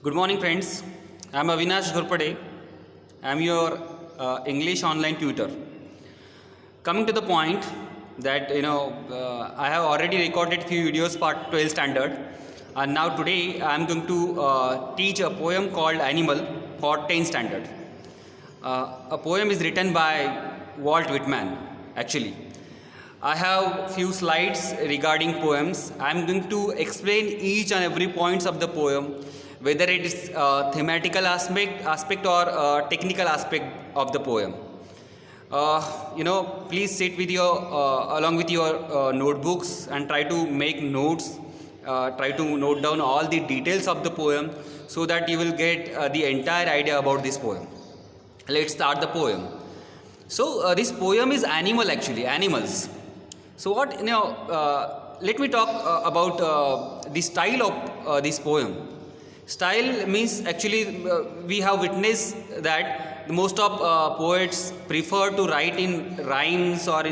Good morning, friends. I am Avinash Ghorpade. I am your English online tutor. Coming to the point that I have already recorded few videos part 12 standard, and now today I am going to teach a poem called Animal for 10 standard. A poem is written by Walt Whitman. Actually, I have few slides regarding poems. I am going to explain each and every points of the poem, whether it is thematical aspect or technical aspect of the poem. Please sit with your along with your notebooks and try to make notes. Try to note down all the details of the poem so that you will get the entire idea about this poem. Let's start the poem. So this poem is animals. So let me talk about the style of this poem. Style means actually we have witnessed that most of poets prefer to write in rhymes or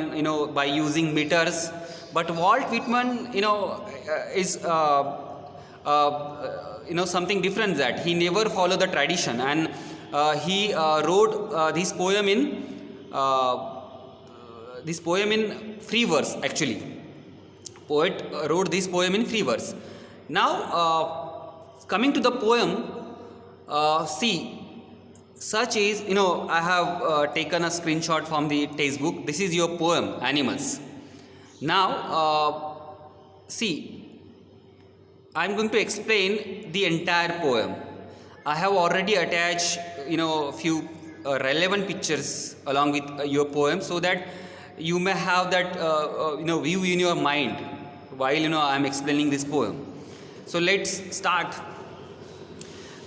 by using meters, but Walt Whitman is something different, that he never followed the tradition, and he wrote this poem in free verse. Actually, poet wrote this poem in free verse. Now coming to the poem, such is, I have taken a screenshot from the textbook. This is your poem, Animals. Now, I am going to explain the entire poem. I have already attached, few relevant pictures along with your poem, so that you may have that, view in your mind while, I am explaining this poem. So let's start.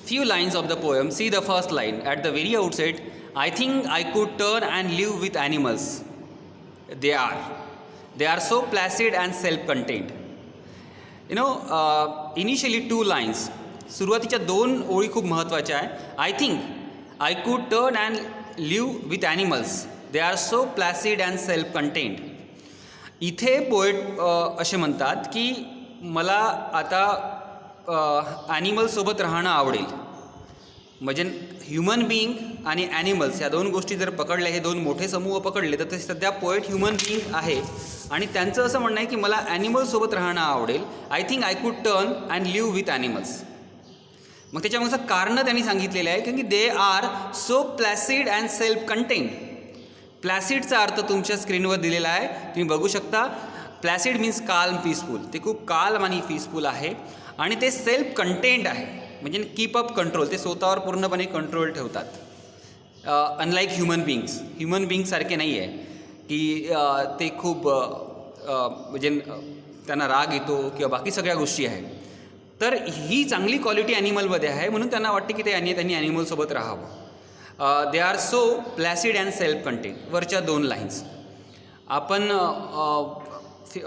Few lines of the poem. See the first line at the very outset. I think I could turn and live with animals. They are so placid and self-contained. Initially two lines. सुरुवातीच्या दोन ओळी खूप महत्त्वाच्या आहे. I think I could turn and live with animals. They are so placid and self content. इथे poet असे म्हणतात की मला आता ॲनिमल्ससोबत राहणं आवडेल. म्हणजे ह्युमन बिईंग आणि ॲनिमल्स या दोन गोष्टी जर पकडल्या, हे दोन मोठे समूह पकडले, तर ते सध्या पोएट ह्युमन बिईंग आहे आणि त्यांचं असं म्हणणं आहे की मला ॲनिमल्ससोबत राहणं आवडेल. I think I could turn and live with animals. मग त्याच्यामागचं कारणं त्यांनी सांगितलेलं आहे की they are so placid and self content. प्लॅसिडचा अर्थ तुमच्या स्क्रीनवर दिलेला आहे, तुम्ही बघू शकता. Placid means calm, peaceful. ते खूप काल्म आणि पीसफुल आहे आणि ते सेल्फ कंटेंट आहे, म्हणजे कीप अप कंट्रोल. ते स्वतःवर पूर्णपणे कंट्रोल ठेवतात. अनलाईक ह्युमन बिईंगसारखे नाही आहे की ते खूप म्हणजे त्यांना राग येतो किंवा बाकी सगळ्या गोष्टी आहेत. तर ही चांगली क्वालिटी ॲनिमलमध्ये आहे, म्हणून त्यांना वाटते की त्यांनी ॲनिमलसोबत राहावं. They are so placid and self content. वरच्या दोन लाईन्स आपण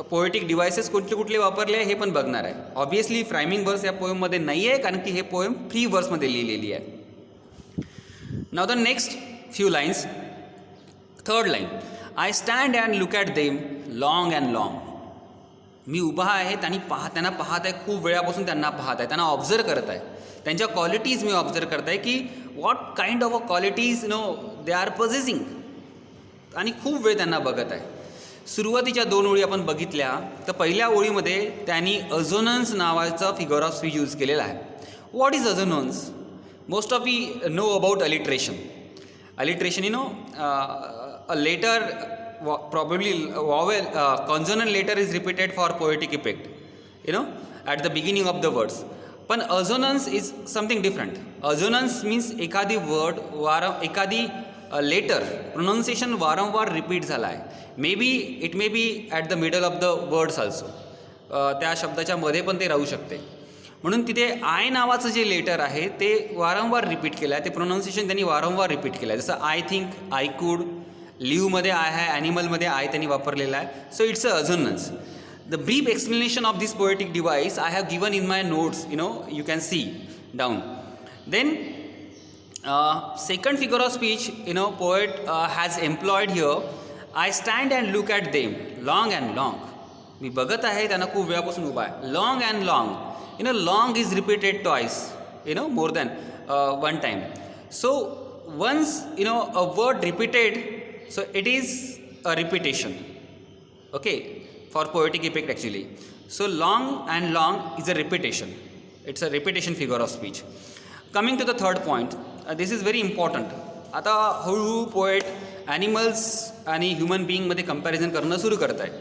पोएटिक डिव्हायसेस कुठले वापरले हे पण बघणार आहे. ऑब्वियसली फ्रायमिंग वर्स या पोएममध्ये नाही आहे, कारण की हे पोएम फ्री वर्समध्ये लिहिलेली आहे. Now the next few lines. Third line. I stand and look at them long and long. मी उभा आहे, त्यांना पाहत आहे, खूप वेळापासून त्यांना पाहत आहे, त्यांना ऑब्झर्व करत आहे. त्यांच्या क्वालिटीज मी ऑब्झर्व करत आहे की what kind of a qualities they are possessing, आणि खूप वेळ त्यांना बघत आहे. सुरुवातीच्या दोन ओळी आपण बघितल्या तर पहिल्या ओळीमध्ये त्यांनी अझोनन्स नावाचा फिगर ऑफ स्पीच यूज केलेला आहे. What is assonance? Most of we know about alliteration. A letter, probably vowel, consonant letter is repeated for poetic effect, at the beginning of the words. पण अझोनन्स इज समथिंग डिफरंट. अझोनन्स मीन्स एखादी word एखादी letter pronunciation वारंवार repeat झाला आहे. It may be at the middle of the words also. त्या शब्दाच्या मध्ये पण ते राहू शकते. म्हणून तिथे आय नावाचं जे लेटर आहे ते वारंवार रिपीट केलं आहे. ते प्रोनाऊन्सिएशन त्यांनी वारंवार रिपीट केलं आहे. जसं आय थिंक, आय कुड, लिव्हमध्ये आय आहे, ॲनिमलमध्ये आय त्यांनी वापरलेला आहे. So it's a assonance. The brief explanation of this poetic device I have given in my notes, you can see down. Then second figure of speech, poet has employed here. I stand and look at them long and long. मी बघत आहे, त्यांना खूप वेळापासून उभा आहे. Long and long. Long is repeated twice. more than one time. So once a word repeated, so it is a repetition, okay, for poetic effect actually. So long and long is a repetition. It's a repetition figure of speech. Coming to the third point, this is very important. आता हळूहळू poet animals आणि human बिईंगमध्ये comparison करणं सुरू करत आहे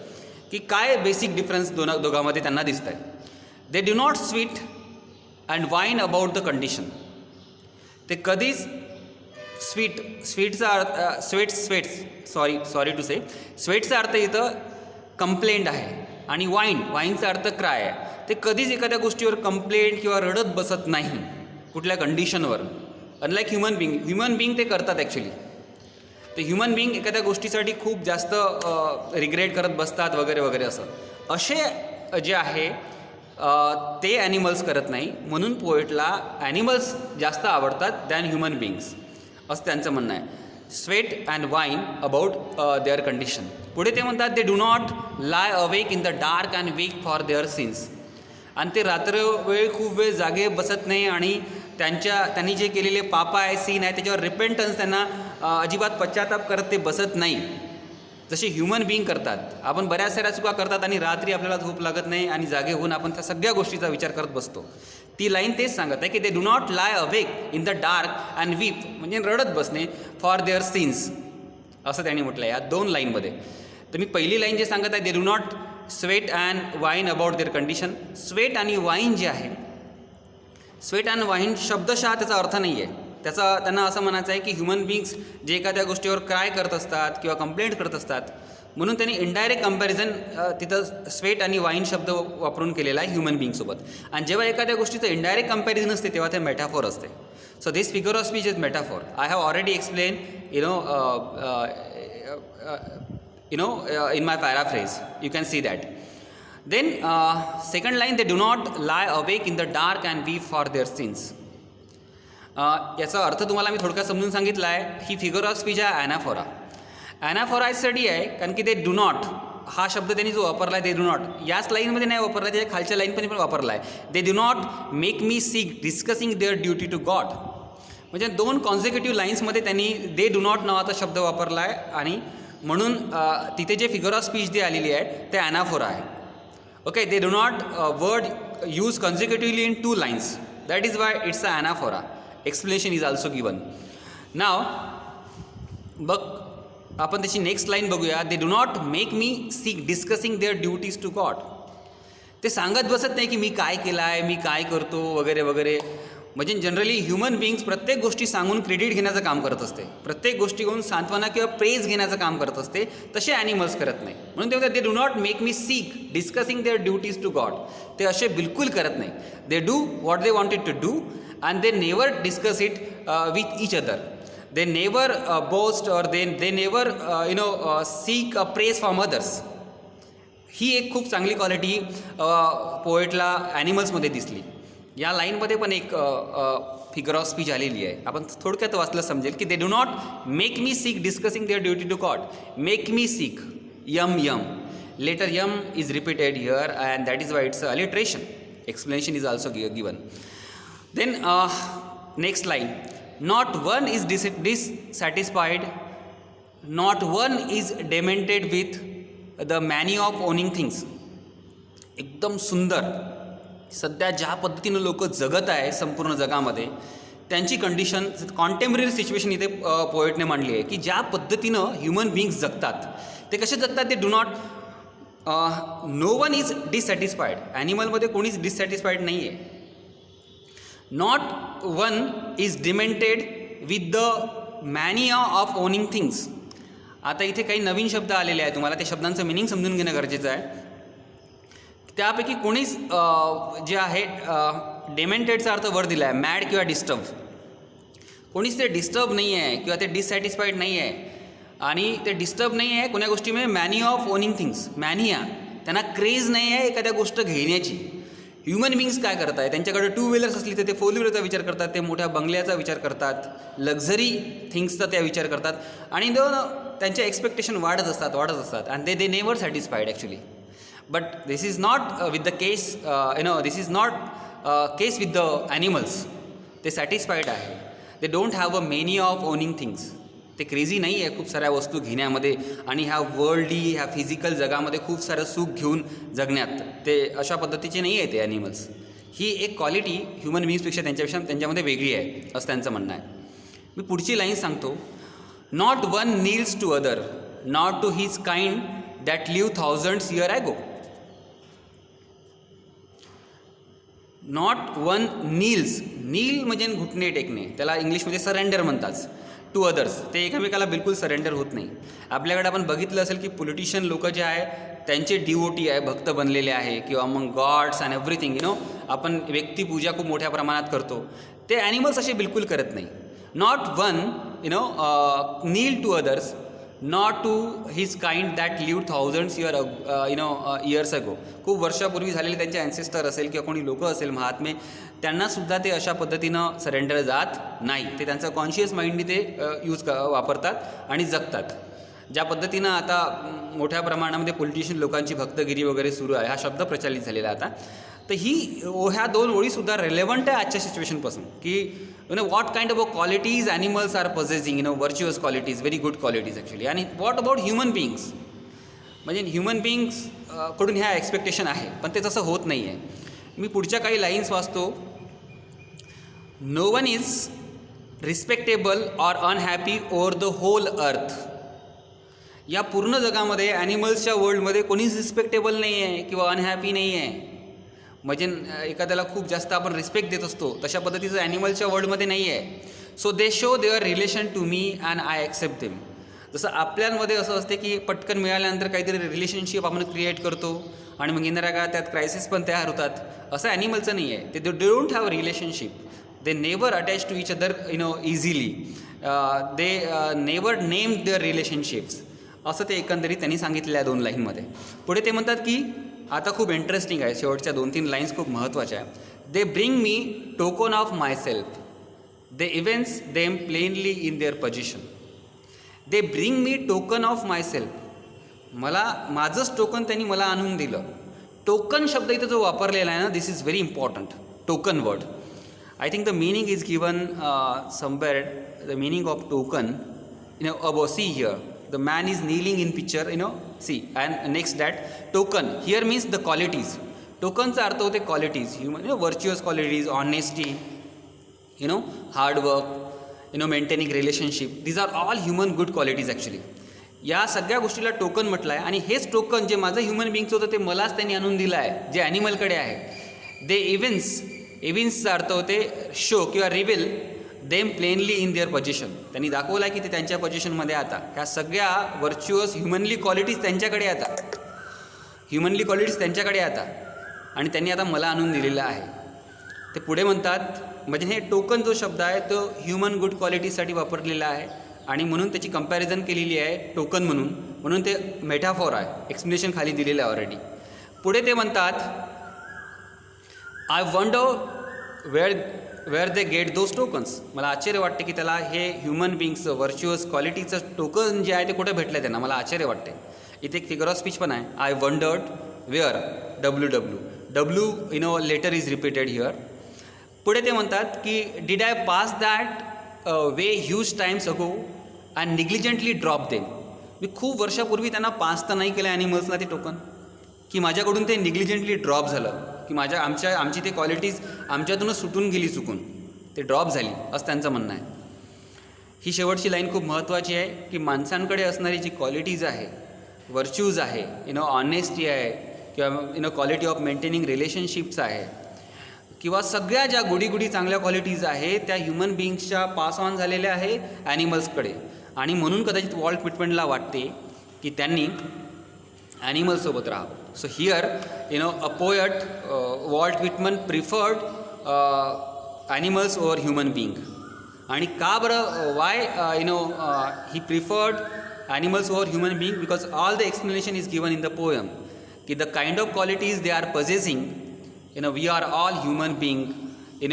की काय basic difference दोघांमध्ये त्यांना दिसत आहे. They do not sweet and wine about the condition. ते कधीच स्वीटचा अर्थ सॉरी टू से स्वेटचा अर्थ इथं कंप्लेंट आहे आणि वाईनचा अर्थ क्राय आहे. ते कधीच एखाद्या गोष्टीवर कंप्लेंट किंवा रडत बसत नाही कुठल्या कंडिशनवर. अनलाईक ह्युमन बिईंग ते करतात ॲक्च्युली. ते ह्युमन बिईंग एखाद्या गोष्टीसाठी खूप जास्त रिग्रेट करत बसतात वगैरे वगैरे असं. असे जे आहे ते ॲनिमल्स करत नाही. म्हणून पोएटला ॲनिमल्स जास्त आवडतात दॅन ह्युमन बिईंग्स असं त्यांचं म्हणणं आहे. Sweat and wine about their condition. पुढे ते म्हणतात they do not lie awake in the dark and wake for their since. आणि ते रात्र वेळ खूप वेळ जागे बसत नाही आणि त्यांनी जे केलेले पाप आहे, सीन आहे, त्याच्यावर रिपेंटन्स त्यांना अजिबात पश्चाताप करत ते बसत नाही जसे ह्युमन बिईंग करतात. आपण बऱ्याच साऱ्या चुका करतात आणि रात्री आपल्याला झोप लागत नाही आणि जागे होऊन आपण त्या सगळ्या गोष्टीचा विचार करत बसतो. ती लाईन तेच सांगत आहे की they do not lie awake in the dark and weep, म्हणजे रडत बसणे फॉर देअर सिन्स असं त्यांनी म्हटलं आहे या दोन लाईनमध्ये. तर मी पहिली लाईन जे सांगत आहे they do not sweat and wine about their condition. Sweat आणि वाईन जे आहे, स्वेट अँड वाईन शब्दशः त्याचा अर्थ नाही आहे. त्यांना असं म्हणायचं आहे की ह्युमन बिईंग्स जे एखाद्या गोष्टीवर क्राय करत असतात किंवा कंप्लेंट करत असतात, म्हणून त्यांनी इनडायरेक्ट कंपॅरिझन तिथं स्वेट आणि वाईन शब्द वापरून केलेला आहे ह्युमन बिईंगसोबत. आणि जेव्हा एखाद्या गोष्टीचं इनडायरेक्ट कंपॅरिझन असते तेव्हा ते मेटाफॉर असते. So this figure of speech is metaphor. I have already explain in my paraphrase. You can see that. Then second line, they do not lie awake in the dark and weep for their sins. याचा अर्थ तुम्हाला मी थोडक्यात समजून सांगितला आहे. ही figure of speech आहे ॲनाफोरा. ॲनाफोरा यासाठी आहे कारण की ते डू नॉट हा शब्द त्यांनी जो वापरला आहे, ते डू नॉट याच लाईनमध्ये नाही वापरला, त्याच्या खालच्या लाईनमध्ये पण वापरला आहे. They do not make me sick discussing their duty to God. म्हणजे दोन कॉन्झिक्युटिव्ह लाईन्समध्ये त्यांनी दे डू नॉट नावाचा शब्द वापरला आहे आणि म्हणून तिथे जे फिगर ऑफ स्पीच जी आलेली आहे ते ॲनाफोरा आहे. Okay, they do not word use consecutively in two lines. That is why it's a anaphora. Explanation is also given. Now बघ आपण त्याची नेक्स्ट लाईन बघूया. They do not make me sick discussing their duties to God. ते सांगत बसत नाही की मी काय केलं आहे, मी काय करतो वगैरे वगैरे. म्हणजे जनरली ह्युमन बिईंग्स प्रत्येक गोष्टी सांगून क्रेडिट घेण्याचं काम करत असते, प्रत्येक गोष्टीकडून सांत्वना किंवा प्रेज घेण्याचं काम करत असते. तसे ॲनिमल्स करत नाही. म्हणून ते म्हणतात they do not make me sick discussing their duties to God. ते असे बिलकुल करत नाही. They do what they wanted to do and they never discuss it with each other. They never boast or they never seek a praise from others. ही एक खूप चांगली quality पोएटला ॲनिमल्समध्ये दिसली. या लाईनमध्ये पण एक फिगर ऑफ स्पीच आलेली आहे. आपण थोडक्यात वाचलं समजेल की they do not make me sick discussing their duty to God. Make me sick M letter M is repeated here and that is why it's alliteration. Explanation is also given. Then next line, not one is dissatisfied, not one is demented with the many of owning things. एकदम सुंदर. सध्या ज्या पद्धतीनं लोक जगत आहे संपूर्ण जगामध्ये त्यांची कंडिशन कॉन्टेम्पररी सिच्युएशन इथे पोएटने मांडली आहे की ज्या पद्धतीनं ह्युमन बिईंग्स जगतात ते कसे जगतात. ते do not no one is dissatisfied. ॲनिमलमध्ये कोणीच डिससॅटिस्फाईड नाही आहे. Not one is demented with the mania of owning things. आता इथे काही नवीन शब्द आलेले आहेत, तुम्हाला त्या शब्दांचं मिनिंग समजून घेणं गरजेचं आहे. त्यापैकी कोणीच जे आहे डेमेंटेडचा अर्थ वर दिला आहे मॅड किंवा डिस्टर्ब. कोणीच ते डिस्टर्ब नाही आहे किंवा ते डिससॅटिस्फाईड नाही आहे. आणि ते डिस्टर्ब नाही आहे कोण्या गोष्टीमुळे, मॅनिया ऑफ ओनिंग थिंग्स. मॅनिया, त्यांना क्रेज नाही आहे एखाद्या गोष्ट घेण्याची. ह्युमन बिईंग्स काय करत आहे, त्यांच्याकडे टू व्हीलर्स असली तर ते फोर व्हीलरचा विचार करतात, ते मोठ्या बंगल्याचा विचार करतात, लक्झरी थिंग्सचा त्या विचार करतात आणि त्यांच्या एक्सपेक्टेशन वाढत असतात and they never satisfied actually. But this is not with the case, this is not case with the animals. ते सॅटिस्फाईड आहे. They don't have a many of owning things. ते क्रेझी नाही आहे खूप साऱ्या वस्तू घेण्यामध्ये आणि ह्या वर्ल्डली ह्या फिजिकल जगामध्ये खूप सारं सुख घेऊन जगण्यात. ते अशा पद्धतीचे नाही आहे ते ॲनिमल्स. ही एक क्वालिटी ह्युमन बिईंग्सपेक्षा त्यांच्यामध्ये वेगळी आहे असं त्यांचं म्हणणं आहे. मी पुढची लाईन सांगतो. Not one kneels to other, not to his kind that live thousands year ago. Not one kneels, kneel म्हणजे घुटणे टेकणे, त्याला इंग्लिशमध्ये सरेंडर म्हणतात. टू अदर्स, ते एकमेकाला बिलकुल सरेंडर होत नाही. आपल्याकडे आपण बघितलं असेल की पॉलिटिशियन लोक जे आहे त्यांचे डिओटी आहे, भक्त बनलेले आहे, किंवा मग गॉड्स अँड एव्हरीथिंग आपण व्यक्तिपूजा खूप मोठ्या प्रमाणात करतो. ते ॲनिमल्स असे बिलकुल करत नाही. Not one kneel to others, not to his kind that live thousands years ago. खूप वर्षापूर्वी झालेले त्यांचे ॲन्सेस्टर असेल किंवा कोणी लोक असेल महात्मे, त्यांनासुद्धा ते अशा पद्धतीनं सरेंडर जात नाही. ते त्यांचं कॉन्शियस माइंडनी ते वापरतात आणि जगतात. ज्या पद्धतीनं आता मोठ्या प्रमाणामध्ये पॉलिटिशियन लोकांची भक्तगिरी वगैरे सुरू आहे, हा शब्द प्रचलित झालेला आता. तर ह्या दोन ओळीसुद्धा रेलेवंट आहे आजच्या सिच्युएशनपासून, की what kind of qualities animals are possessing, virtuous qualities, very good qualities actually. आणि what about human beings? म्हणजे ह्युमन बिईंग्स कडून ह्या एक्सपेक्टेशन आहे, पण ते तसं होत नाही आहे. मी पुढच्या काही लाईन्स वाचतो. No one is respectable or unhappy over the whole earth. या पूर्ण जगामध्ये ॲनिमल्सच्या वर्ल्डमध्ये कोणीच रिस्पेक्टेबल नाही आहे किंवा अनहॅपी नाही आहे. म्हणजे एखाद्याला खूप जास्त आपण रिस्पेक्ट देत असतो, तशा पद्धतीचं ॲनिमलच्या वर्ल्डमध्ये नाही आहे. So they show their relation to me and I accept them. जसं आपल्यामध्ये असं असते की पटकन मिळाल्यानंतर काहीतरी रिलेशनशिप आपण क्रिएट करतो आणि मग येणाऱ्या काळात त्यात क्रायसिस पण तयार होतात. असं ॲनिमलचं नाही आहे. ते don't have relationship. They never attach to each other easily. They never name their relationships. असं ते एकंदरीत त्यांनी सांगितलेलं आहे 2 लाईनमध्ये. पुढे ते म्हणतात की आता खूप इंटरेस्टिंग आहे, शेवटच्या 2-3 लाईन्स खूप महत्त्वाच्या आहे. They bring me token of my self, they events them plainly in their position. They bring me token of my self. मला माझंच टोकन त्यांनी मला आणून दिलं. टोकन शब्द इथं जो वापरलेला आहे ना, this is very important. Token word, I think the meaning is given somewhere. The meaning of token above see here. The man is kneeling in picture, see, and next that token here means the qualities. Tokenचा अर्थ होते qualities, human, virtuous qualities, honesty, hard work, maintaining relationship. These are all human good qualities actually. या सगळ्या गोष्टीला token म्हटलं आहे. आणि हेच token जे माझं ह्युमन बिईंगचं होतं ते मलाच त्यांनी आणून दिलं आहे, जे ॲनिमलकडे आहे. दे इव्हेंट्सचा अर्थ होते शो किंवा reveal them plainly in their position. त्यांनी दाखवलं आहे की ते त्यांच्या पोझिशनमध्ये आता. ह्या सगळ्या व्हर्च्युअस ह्युमनली क्वालिटीज त्यांच्याकडे आता, ह्युमनली क्वालिटीज त्यांच्याकडे आता, आणि त्यांनी आता मला आणून दिलेलं आहे. ते पुढे म्हणतात, म्हणजे हे टोकन जो शब्द आहे तो ह्युमन गुड क्वालिटीजसाठी वापरलेला आहे आणि म्हणून त्याची कंपॅरिझन केलेली आहे टोकन म्हणून ते मेटाफॉर आहे. एक्सप्लेनेशन खाली दिलेलं आहे ऑलरेडी. पुढे ते म्हणतात, I wonder where they get those tokens. मला आश्चर्य वाटते की त्याला हे ह्युमन बिईंग्सचं व्हर्च्युअस क्वालिटीचं टोकन जे आहे ते कुठे भेटलं त्यांना. मला आश्चर्य वाटते. इथे एक फिगर ऑफ स्पीच पण आहे. I wondered where W letter is repeated here. पुढे ते म्हणतात की did I pass that way huge times ago and negligently drop them. मी खूप वर्षापूर्वी त्यांना पास तर नाही केलं ॲनिमल्सला ते टोकन, की माझ्याकडून ते निग्लिजंटली ड्रॉप झालं, की आमची ते क्वालिटीज आमच्यातूनच सुटून गेली, चुकून ते ड्रॉप झाली, असं त्यांचं म्हणणं आहे. ही शेवटची लाईन खूप महत्त्वाची आहे की माणसांकडे असणारी जी क्वालिटीज आहे, व्हर्च्यूज आहे, ऑनेस्टी आहे, किंवा क्वालिटी ऑफ मेंटेनिंग रिलेशनशिप्स आहे, किंवा सगळ्या ज्या गुडी चांगल्या क्वालिटीज आहे त्या ह्युमन बिईंग्सच्या पास ऑन झालेल्या आहे ॲनिमल्सकडे. आणि म्हणून कदाचित वॉल्ट व्हिटमनला वाटते की त्यांनी ॲनिमल्ससोबत राहावं. So here a poet Walt Whitman preferred animals over human being. आणि का बरं, why he preferred animals over human being? Because all the explanation is given in the poem की the kind of qualities they are possessing, we are all human being,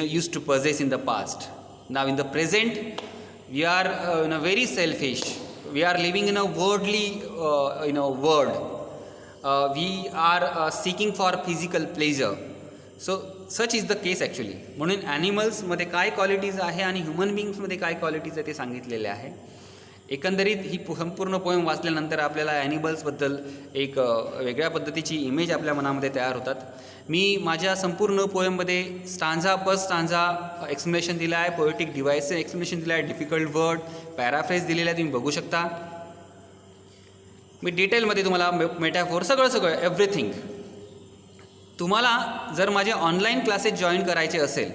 used to possess in the past. Now in the present, we are very selfish. We are living in a worldly, world. We are seeking for physical pleasure. So such is the case actually. म्हणून ॲनिमल्समध्ये काय qualities आहे आणि human बिईंग्समध्ये काय qualities आहे ते सांगितलेले आहे. एकंदरीत ही संपूर्ण पोएम वाचल्यानंतर आपल्याला ॲनिमल्सबद्दल एक वेगळ्या पद्धतीची इमेज आपल्या मनामध्ये तयार होतात. मी माझ्या संपूर्ण पोएममध्ये स्टांझा पर स्टांझा एक्सप्लेनेशन दिलं आहे, पोएटिक डिव्हाइसचं एक्सप्लेनेशन दिलं आहे, डिफिकल्ट वर्ड, पॅराफ्रेज दिलेलं आहे, तुम्ही बघू शकता. मी डिटेलमध्ये तुम्हाला मेटाफोर सगळं एव्हरीथिंग. तुम्हाला जर माझे ऑनलाईन क्लासेस जॉईन करायचे असेल,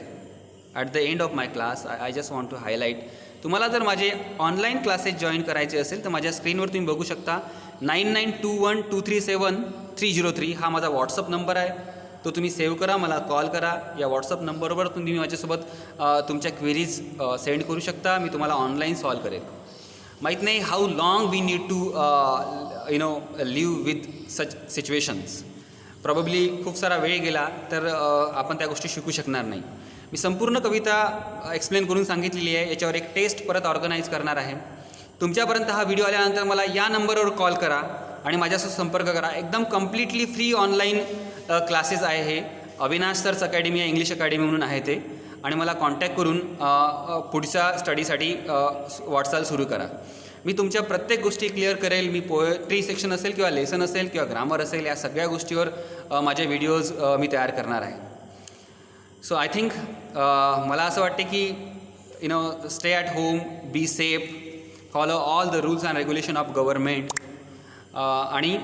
at the end of my class I just want to highlight, तुम्हाला जर माझे ऑनलाईन क्लासेस जॉईन करायचे असेल तर माझ्या स्क्रीनवर तुम्ही बघू शकता 9921237303 हा माझा व्हॉट्सअप नंबर आहे. तो तुम्ही सेव्ह करा, मला कॉल करा. या व्हॉट्सअप नंबरवर तुम्ही माझ्यासोबत तुमच्या क्वेरीज सेंड करू शकता. मी तुम्हाला ऑनलाईन सॉल्व करेल. माहीत नाही how long we need to live with such situations. Probably खूप सारा वेळ गेला तर आपण त्या गोष्टी शिकू शकणार नाही. मी संपूर्ण कविता एक्सप्लेन करून सांगितलेली आहे. याच्यावर एक टेस्ट परत ऑर्गनाईज करणार आहे. तुमच्यापर्यंत हा व्हिडिओ आल्यानंतर मला या नंबरवर कॉल करा आणि माझ्यासोबत संपर्क करा. एकदम कम्प्लिटली फ्री ऑनलाईन क्लासेस आहे हे. अविनाश सर्स अकॅडमी आहे, इंग्लिश अकॅडमी म्हणून आहे ते. आणि मला कॉन्टॅक्ट करून पुढच्या स्टडीसाठी वाटचाल सुरू करा. मी तुमच्या प्रत्येक गोष्टी क्लिअर करेल. मी पोएट्री सेक्शन असेल किंवा लेसन असेल किंवा ग्रामर असेल, या सगळ्या गोष्टीवर माझे व्हिडिओज मी तयार करणार आहे. सो आय थिंक मला असं वाटते की stay at home, be safe, follow all the rules and regulation of government. आणि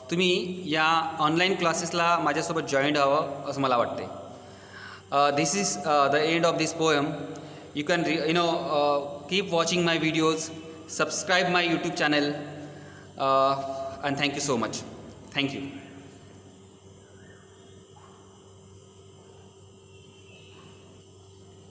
तुम्ही या ऑनलाईन क्लासेसला माझ्यासोबत जॉईंट व्हावं असं मला वाटते. This is the end of this poem. You can keep watching my videos, subscribe my YouTube channel, and thank you so much. Thank you.